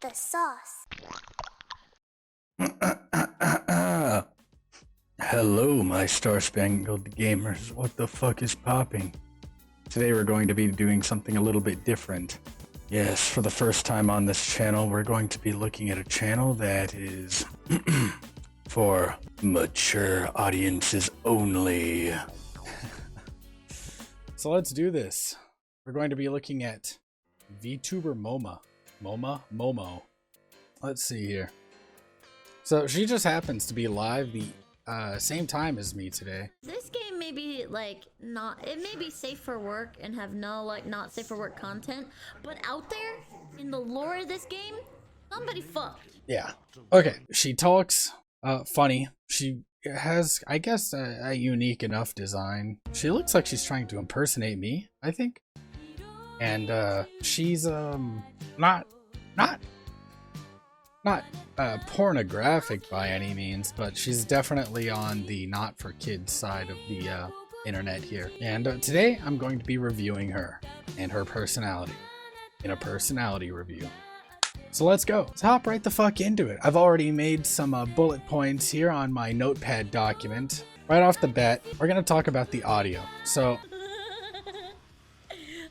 the sauce. Hello, my star-spangled gamers. What the fuck is popping? Today we're going to be doing something a little bit different. Yes, for the first time on this channel, we're going to be looking at a channel that is for mature audiences only. So let's do this. We're going to be looking at VTuber MOMO. Let's see here. So she just happens to be live the same time as me today. This game may be like it may be safe for work and have no like not safe for work content, but out there in the lore of this game, somebody fucked. Yeah. Okay. She talks funny. She has, I guess, a unique enough design. She looks like she's trying to impersonate me, I think. And she's not pornographic by any means, but she's definitely on the not for kids side of the internet here. And today I'm going to be reviewing her and her personality in a personality review. So let's go. Let's hop right the fuck into it. I've already made some bullet points here on my notepad document. Right off the bat, we're gonna talk about the audio. So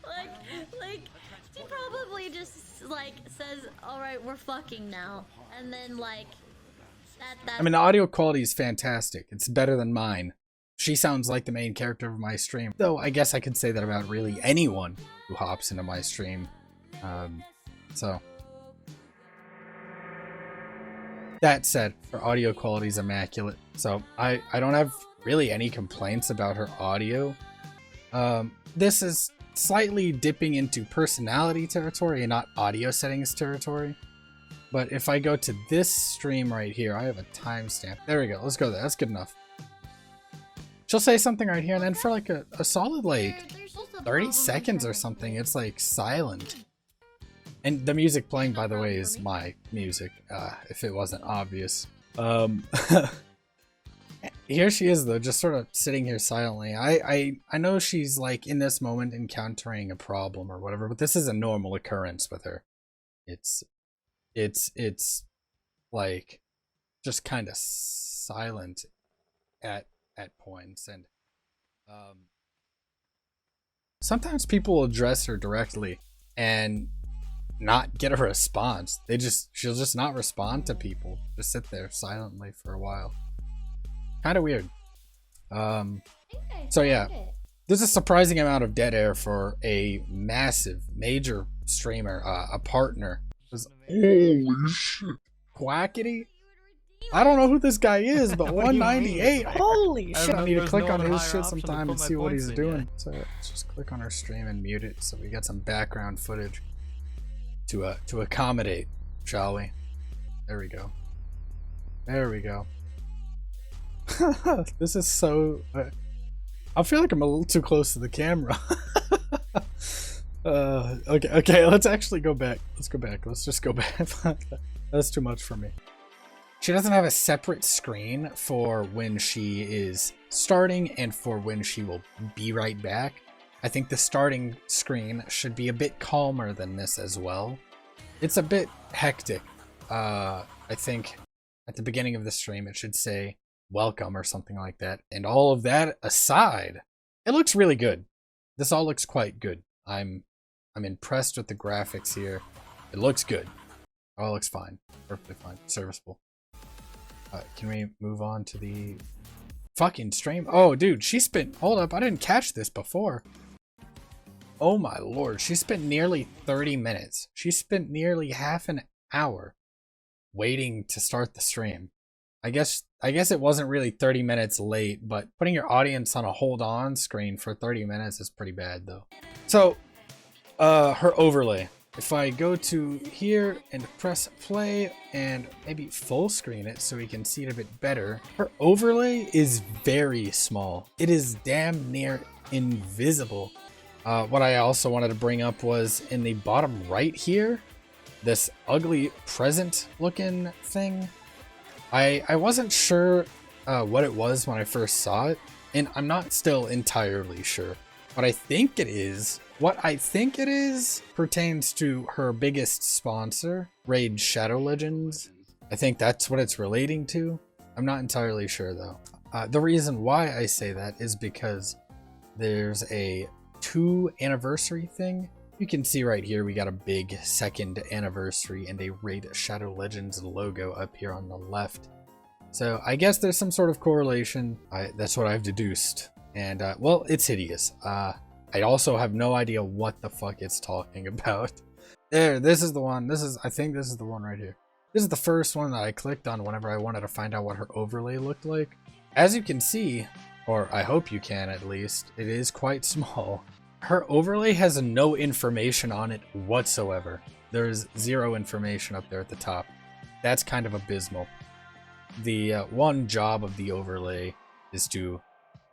like she probably just like says, all right, we're fucking now, and then like that I mean, the audio quality is fantastic. It's better than mine. She sounds like the main character of my stream, though I guess I could say that about really anyone who hops into my stream. So that said, her audio quality is immaculate, so I don't have really any complaints about her audio. This is slightly dipping into personality territory and not audio settings territory. But if I go to this stream right here, I have a timestamp. There we go. Let's go there. That's good enough. She'll say something right here, and then for like a solid like 30 seconds or something, it's like silent. And the music playing, by the way, is my music, if it wasn't obvious. Here she is, though, just sort of sitting here silently. I know she's, like, in this moment encountering a problem or whatever, but this is a normal occurrence with her. It's like, just kind of silent at points, and, sometimes people will address her directly, and not get a response. She'll just not respond to people. Just sit there silently for a while. Kind of weird. So yeah, there's a surprising amount of dead air for a massive, major streamer, a partner. Holy shit. Quackity? I don't know who this guy is, but 198. Holy shit. I need to click on his shit sometime and see what he's doing. So let's just click on our stream and mute it so we get some background footage to accommodate, shall we? There we go. There we go. This is so I feel like I'm a little too close to the camera. Okay, let's actually go back. Let's just go back. That's too much for me. She doesn't have a separate screen for when she is starting and for when she will be right back. I think the starting screen should be a bit calmer than this as well. It's a bit hectic. I think at the beginning of the stream it should say welcome or something like that. And all of that aside, it looks really good. This all looks quite good. I'm impressed with the graphics here. It looks good. It all looks fine. Perfectly fine. Serviceable. Can we move on to the fucking stream? Oh, dude, she spent... Hold up, I didn't catch this before. Oh my lord, she spent nearly 30 minutes. She spent nearly half an hour waiting to start the stream. I guess it wasn't really 30 minutes late, but putting your audience on a hold on screen for 30 minutes is pretty bad though. So, her overlay. If I go to here and press play and maybe full screen it so we can see it a bit better, her overlay is very small. It is damn near invisible. What I also wanted to bring up was in the bottom right here, this ugly present looking thing. I wasn't sure what it was when I first saw it, and I'm not still entirely sure. What I think it is What I think it is pertains to her biggest sponsor, Raid Shadow Legends. I think that's what it's relating to. I'm not entirely sure though. The reason why I say that is because there's a 2 anniversary thing. You can see right here we got a big 2nd anniversary and a Raid Shadow Legends logo up here on the left. So I guess there's some sort of correlation. That's what I've deduced. And well, it's hideous. I also have no idea what the fuck it's talking about. There, this is the one. I think this is the one right here. This is the first one that I clicked on whenever I wanted to find out what her overlay looked like. As you can see, or I hope you can at least, it is quite small. Her overlay has no information on it whatsoever. There's 0 information up there at the top. That's kind of abysmal. The one job of the overlay is to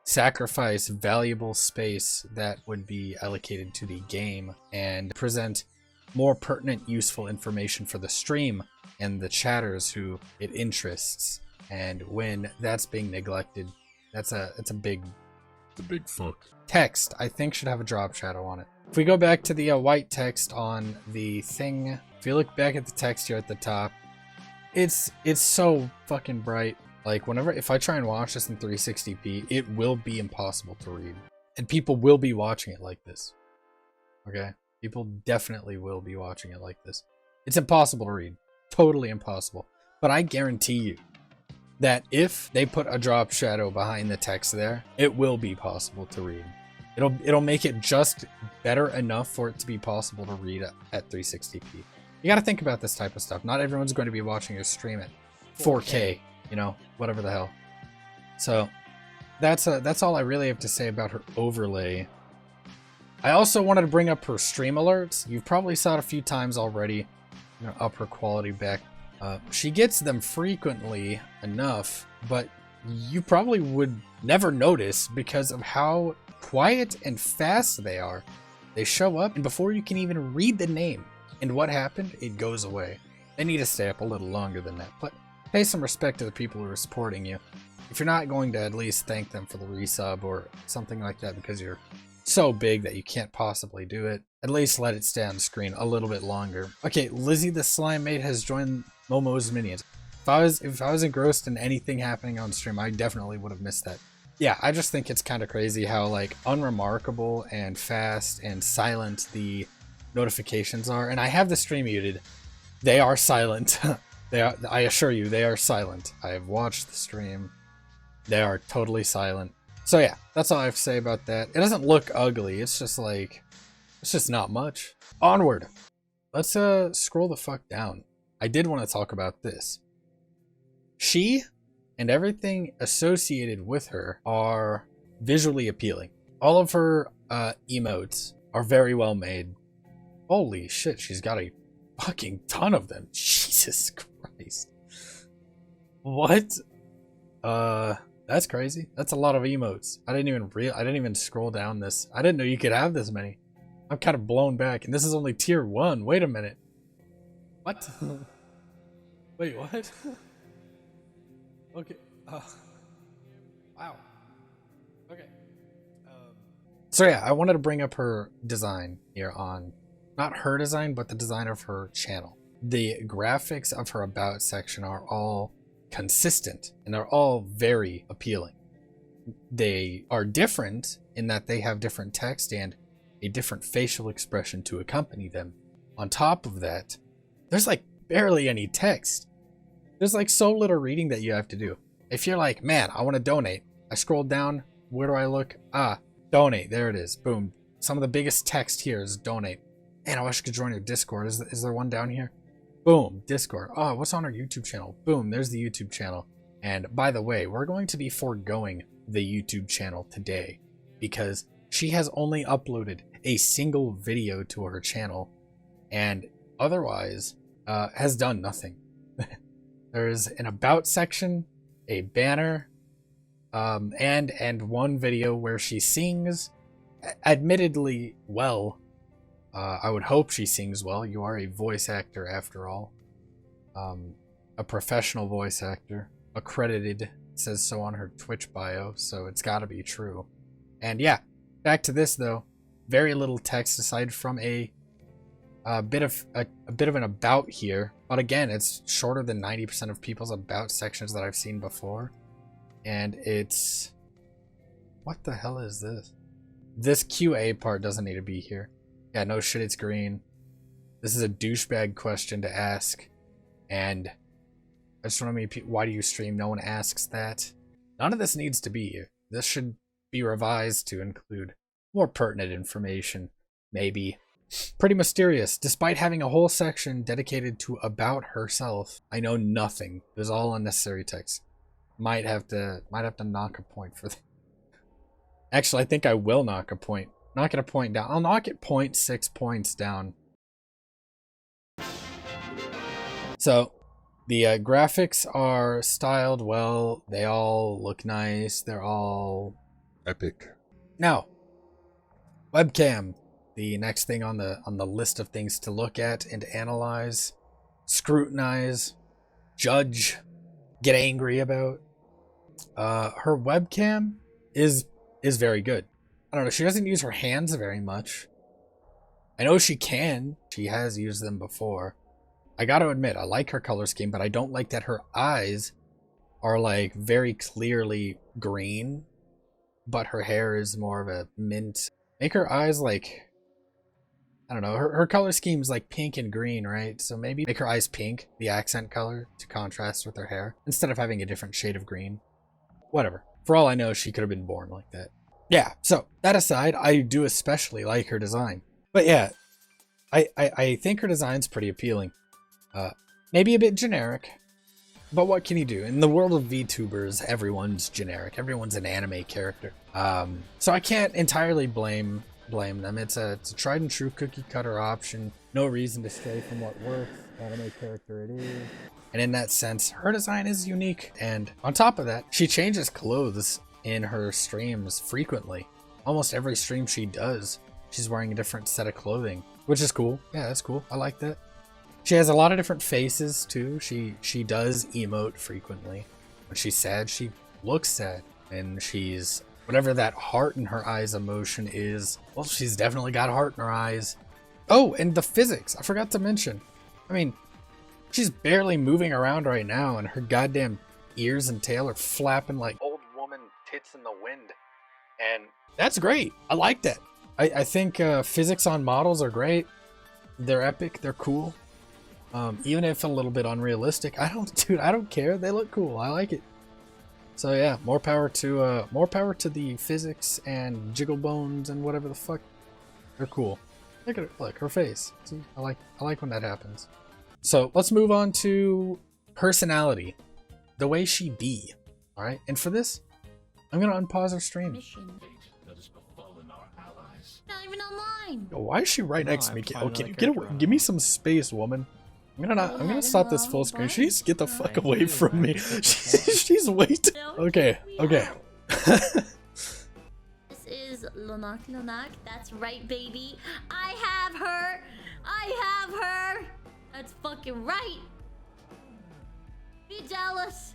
sacrifice valuable space that would be allocated to the game and present more pertinent, useful information for the stream and the chatters who it interests. And when that's being neglected, it's a big fuck. Text, I think, should have a drop shadow on it. If we go back to the white text on the thing, if you look back at the text here at the top, it's so fucking bright. Like, if I try and watch this in 360p, it will be impossible to read. And people will be watching it like this. Okay? People definitely will be watching it like this. It's impossible to read. Totally impossible. But I guarantee you that if they put a drop shadow behind the text there, it will be possible to read. It'll make it just better enough for it to be possible to read at 360p. You gotta think about this type of stuff. Not everyone's going to be watching your stream at 4K. You know, whatever the hell. So that's all I really have to say about her overlay. I also wanted to bring up her stream alerts. You've probably saw it a few times already. I'm gonna up her quality back. She gets them frequently enough, but you probably would never notice because of how quiet and fast they are. They show up, and before you can even read the name and what happened, it goes away. They need to stay up a little longer than that, but pay some respect to the people who are supporting you. If you're not going to at least thank them for the resub or something like that because you're so big that you can't possibly do it, at least let it stay on screen a little bit longer. Okay, Lizzie the Slime Maid has joined Momo's Minions. If I was engrossed in anything happening on stream, I definitely would have missed that. Yeah, I just think it's kind of crazy how like unremarkable and fast and silent the notifications are. And I have the stream muted. They are silent. I assure you, they are silent. I have watched the stream. They are totally silent. So yeah, that's all I have to say about that. It doesn't look ugly. It's just like, it's just not much. Onward. Let's scroll the fuck down. I did want to talk about this. She and everything associated with her are visually appealing. All of her emotes are very well made. Holy shit, she's got a fucking ton of them. Jesus Christ. What? That's crazy. That's a lot of emotes. I didn't even scroll down this. I didn't know you could have this many. I'm kind of blown back, and this is only tier 1. Wait a minute. What? Wait, what? Okay. Wow. Okay. So yeah, I wanted to bring up her design here on, not her design, but the design of her channel. The graphics of her about section are all consistent and they're all very appealing. They are different in that they have different text and a different facial expression to accompany them. On top of that, there's like barely any text. There's like so little reading that you have to do. If you're like, man, I want to donate. I scroll down. Where do I look? Ah, donate. There it is. Boom. Some of the biggest text here is donate. Man, I wish I could join your Discord. Is there one down here? Boom. Discord. Oh, what's on our YouTube channel? Boom. There's the YouTube channel. And by the way, we're going to be foregoing the YouTube channel today because she has only uploaded a single video to her channel and otherwise has done nothing. There's an about section, a banner, and one video where she sings, admittedly well. I would hope she sings well. You are a voice actor after all. A professional voice actor. Accredited, says so on her Twitch bio, so it's gotta be true. And yeah, back to this though. very little text aside from a bit of an about here. But again, it's shorter than 90% of people's about sections that I've seen before. And it's... what the hell is this? This QA part doesn't need to be here. Yeah, no shit, it's green. This is a douchebag question to ask. And I just want to why do you stream? No one asks that. None of this needs to be here. This should be revised to include more pertinent information. Maybe. Pretty mysterious. Despite having a whole section dedicated to about herself, I know nothing. It was all unnecessary text. Might have to knock a point for that. Actually, I think I will knock a point. Knock it a point down. I'll knock it 0.6 points down. So, the graphics are styled well. They all look nice. They're all epic. Now, webcam. The next thing on the list of things to look at and analyze, scrutinize, judge, get angry about. Her webcam is very good. I don't know, she doesn't use her hands very much. I know she can. She has used them before. I gotta admit, I like her color scheme, but I don't like that her eyes are like very clearly green, but her hair is more of a mint. Make her eyes like, I don't know, her color scheme is like pink and green, right? So maybe make her eyes pink, the accent color, to contrast with her hair, instead of having a different shade of green. Whatever. For all I know, she could have been born like that. Yeah, so that aside, I do especially like her design. But yeah, I think her design's pretty appealing. Maybe a bit generic, but what can you do? In the world of VTubers, everyone's generic. Everyone's an anime character. So I can't entirely blame them. It's a tried and true cookie cutter option. No reason to stray from what works. Anime character it is. And in that sense, her design is unique. And on top of that, she changes clothes in her streams frequently. Almost every stream she does, she's wearing a different set of clothing, which is cool. Yeah, that's cool. I like that. She has a lot of different faces too. She does emote frequently. When she's sad, she looks sad. And she's whatever that heart in her eyes emotion is, well, she's definitely got heart in her eyes. Oh, and the physics. I forgot to mention. I mean, she's barely moving around right now, and her goddamn ears and tail are flapping like old woman tits in the wind. And that's great. I like that. I think physics on models are great. They're epic. They're cool. Even if a little bit unrealistic. I don't care. They look cool. I like it. So yeah, more power to the physics and jiggle bones and whatever the fuck. They're cool. Look at her. Look, her face. See, I like when that happens. So let's move on to personality. The way she be. Alright, and for this, I'm gonna unpause her stream. Mission. Not even online. Yo, why is she right next to me? Oh, can you get away? Give me some space, woman. I'm gonna stop this full screen. She needs to get the fuck away from me. She's way too... Okay. This is Lonak. That's right, baby. I have her. That's fucking right. Be jealous.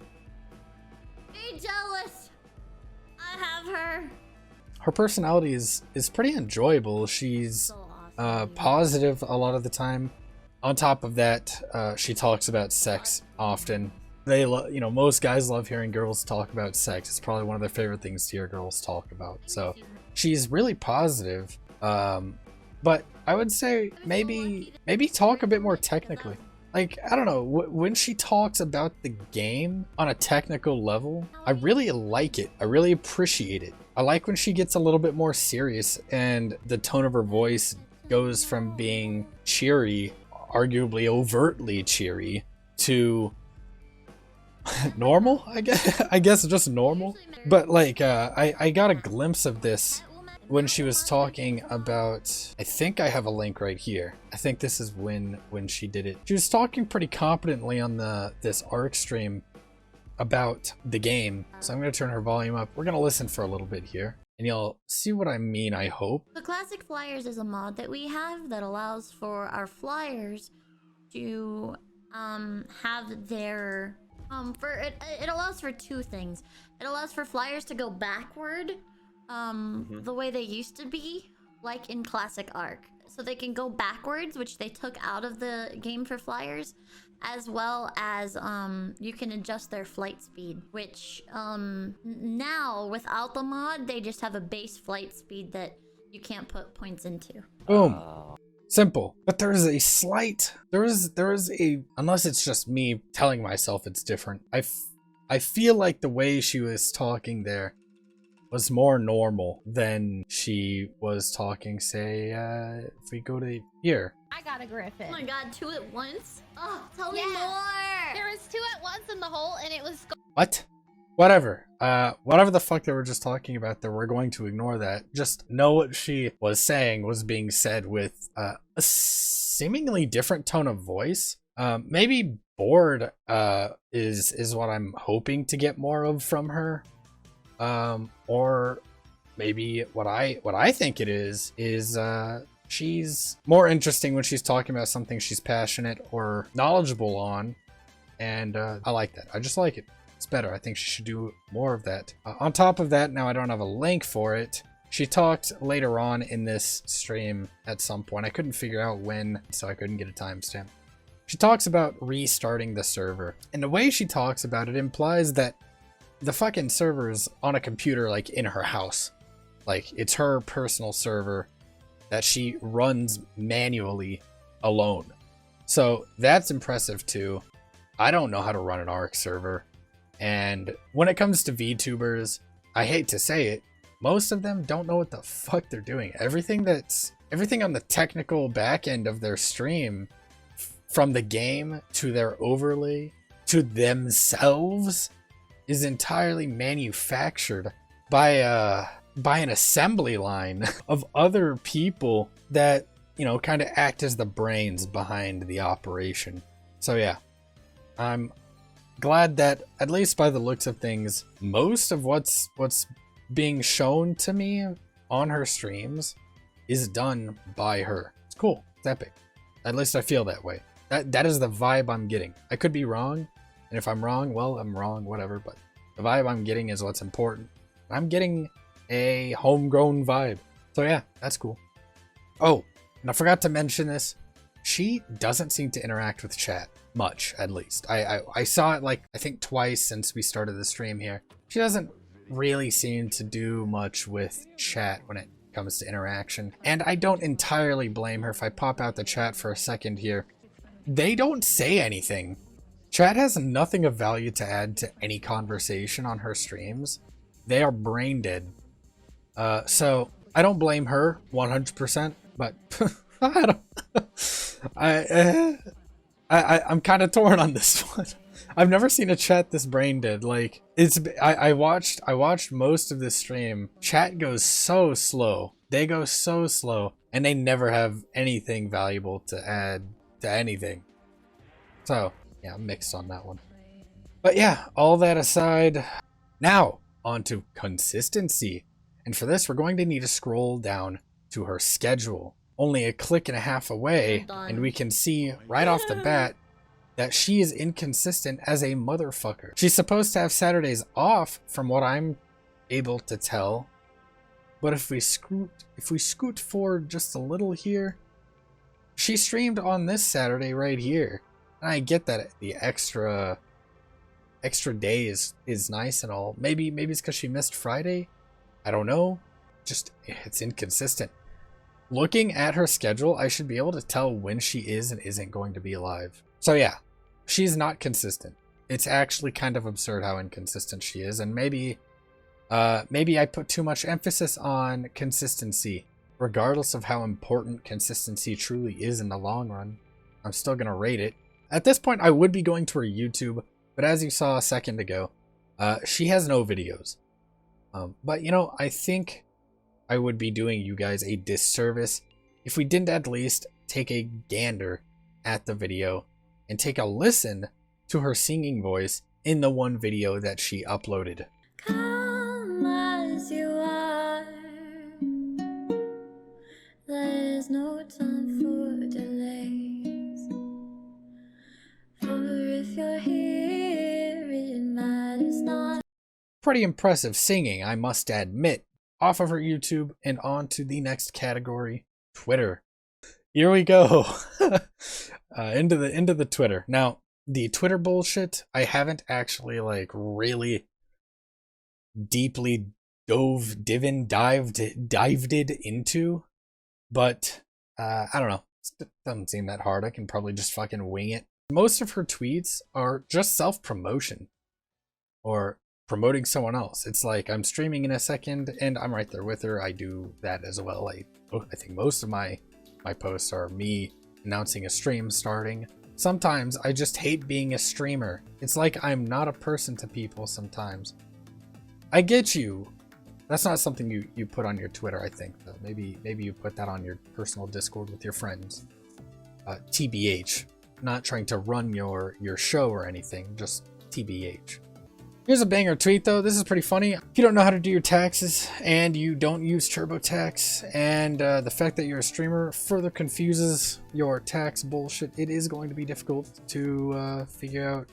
I have her. Her personality is pretty enjoyable. She's So awesome. positive a lot of the time. On top of that, she talks about sex often. Most guys love hearing girls talk about sex. It's probably one of their favorite things to hear girls talk about. So she's really positive. But I would say maybe talk a bit more technically. Like, I don't know, when she talks about the game on a technical level, I really like it. I really appreciate it. I like when she gets a little bit more serious and the tone of her voice goes from being cheery, arguably overtly cheery, to normal, I guess just normal. But like, I got a glimpse of this when she was talking about, I think I have a link right here. I think this is when she did it. She was talking pretty competently on this ARC stream about the game. So I'm gonna turn her volume up. We're gonna listen for a little bit here, and you'll see what I mean, I hope. The Classic Flyers is a mod that we have that allows for our flyers to have their it allows for two things. It allows for flyers to go backward the way they used to be, like in Classic Arc. So they can go backwards, which they took out of the game for flyers, as well as you can adjust their flight speed, which now without the mod, they just have a base flight speed that you can't put points into. Boom. Simple. But there is a slight, there is a, unless it's just me telling myself it's different. I feel like the way she was talking there was more normal than she was talking, say, if we go to here. I got a griffin. Oh my god, 2 at once? Oh, tell me Yeah. more! There was 2 at once in the hole, and it was. What? Whatever. Whatever the fuck they were just talking about there, we're going to ignore that. Just know what she was saying was being said with a seemingly different tone of voice. Maybe bored is what I'm hoping to get more of from her. Or maybe what I think it is she's more interesting when she's talking about something she's passionate or knowledgeable on, and I like that. I just like it. It's better. I think she should do more of that. On top of that, now I don't have a link for it. She talked later on in this stream at some point. I couldn't figure out when, so I couldn't get a timestamp. She talks about restarting the server, and the way she talks about it implies that the fucking server's on a computer, like, in her house. Like, it's her personal server that she runs manually alone. So that's impressive too. I don't know how to run an ARC server. And when it comes to VTubers, I hate to say it, most of them don't know what the fuck they're doing. Everything on the technical back end of their stream, from the game to their overlay to themselves, is entirely manufactured by an assembly line of other people that, you know, kind of act as the brains behind the operation. So yeah, I'm glad that, at least by the looks of things, most of what's being shown to me on her streams is done by her. It's cool. It's epic. At least I feel that way. That is the vibe I'm getting. I could be wrong, and if I'm wrong, well, I'm wrong, whatever, but the vibe I'm getting is what's important. I'm getting a homegrown vibe. So yeah, that's cool. Oh, and I forgot to mention this. She doesn't seem to interact with chat much, at least. I saw it, like, I think twice since we started the stream here. She doesn't really seem to do much with chat when it comes to interaction. And I don't entirely blame her. If I pop out the chat for a second here, they don't say anything. Chat has nothing of value to add to any conversation on her streams. They are brain dead. So I don't blame her 100%, but I'm kind of torn on this one. I've never seen a chat this brain dead. Like, I watched most of this stream. Chat goes so slow. They go so slow, and they never have anything valuable to add to anything. So yeah, I'm mixed on that one. But yeah, all that aside, now on to consistency. And for this, we're going to need to scroll down to her schedule. Only a click and a half away, and we can see right off the bat that she is inconsistent as a motherfucker. She's supposed to have Saturdays off, from what I'm able to tell. But if we scoot forward just a little here, she streamed on this Saturday right here. And I get that the extra day is nice and all. Maybe it's because she missed Friday. I don't know. Just, it's inconsistent. Looking at her schedule, I should be able to tell when she is and isn't going to be alive. So yeah, she's not consistent. It's actually kind of absurd how inconsistent she is, and maybe I put too much emphasis on consistency. Regardless of how important consistency truly is in the long run, I'm still gonna rate it. At this point, I would be going to her YouTube, but as you saw a second ago, she has no videos. But you know, I think I would be doing you guys a disservice if we didn't at least take a gander at the video and take a listen to her singing voice in the one video that she uploaded. Come as you are. There's no time for delays. For if you're here, it matters not. Pretty impressive singing, I must admit. off of her YouTube and on to the next category, Twitter. Here we go. into the Twitter. Now, the Twitter bullshit, I haven't actually like really deeply dived it into, but I don't know. It doesn't seem that hard. I can probably just fucking wing it. Most of her tweets are just self-promotion or promoting someone else. It's like, I'm streaming in a second and I'm right there with her. I do that as well. I think most of my posts are me announcing a stream starting. Sometimes I just hate being a streamer. It's like I'm not a person to people sometimes. I get you. That's not something you put on your Twitter, I think, though. Maybe you put that on your personal Discord with your friends. TBH. Not trying to run your show or anything, just TBH. Here's a banger tweet, though. This is pretty funny. If you don't know how to do your taxes and you don't use TurboTax, and the fact that you're a streamer further confuses your tax bullshit, it is going to be difficult to figure out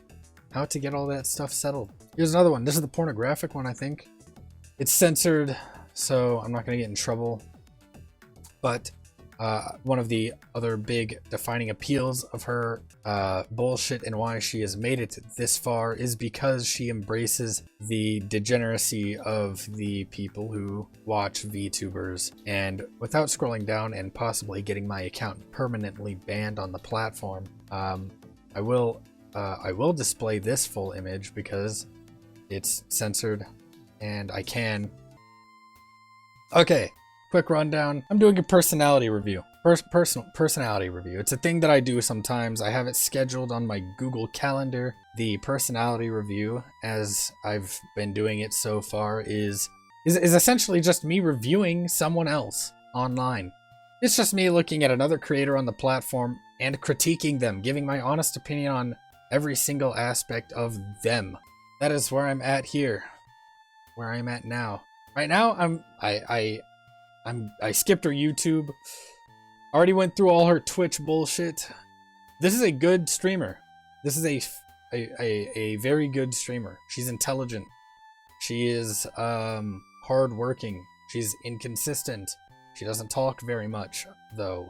how to get all that stuff settled. Here's another one. This is the pornographic one, I think. It's censored, so I'm not going to get in trouble. But one of the other big defining appeals of her bullshit and why she has made it this far is because she embraces the degeneracy of the people who watch VTubers. And without scrolling down and possibly getting my account permanently banned on the platform, I will display this full image because it's censored and I can. Okay. Quick rundown. I'm doing a personality review. Personality review. It's a thing that I do sometimes. I have it scheduled on my Google Calendar. The personality review, as I've been doing it so far, is essentially just me reviewing someone else online. It's just me looking at another creator on the platform and critiquing them, giving my honest opinion on every single aspect of them. That is where I'm at here. Where I'm at now. Right now, I skipped her YouTube. Already went through all her Twitch bullshit. This is a good streamer. This is a very good streamer. She's intelligent. She is hardworking. She's inconsistent. She doesn't talk very much, though.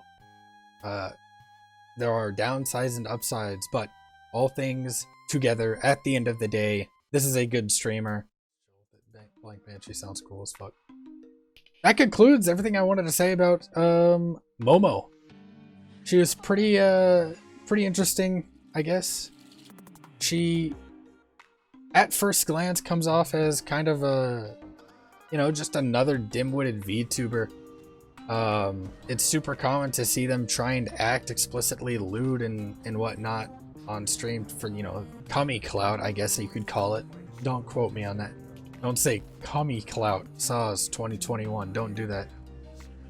There are downsides and upsides, but all things together, at the end of the day, this is a good streamer. Blank Banshee sounds cool as fuck. That concludes everything I wanted to say about MOMO. She was pretty interesting, I guess. She, at first glance, comes off as kind of a, just another dim-witted VTuber. It's super common to see them try and act explicitly lewd and whatnot on stream for, commie clout, I guess you could call it. Don't quote me on that. Don't say commie clout, SAUZ 2021. Don't do that.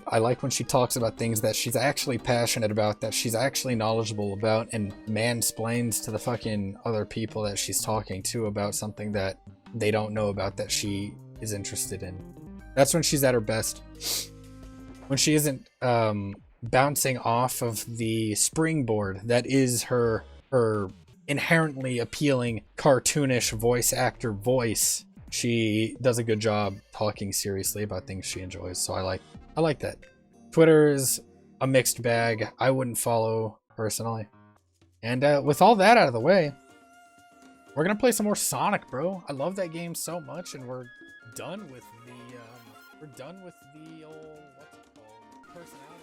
I like when she talks about things that she's actually passionate about, that she's actually knowledgeable about, and mansplains to the fucking other people that she's talking to about something that they don't know about that she is interested in. That's when she's at her best. When she isn't bouncing off of the springboard that is her inherently appealing cartoonish voice actor voice. She does a good job talking seriously about things she enjoys, so I like that. Twitter is a mixed bag. I wouldn't follow personally. And with all that out of the way, we're gonna play some more Sonic, bro. I love that game so much, and we're done with the old, what's it called, personality.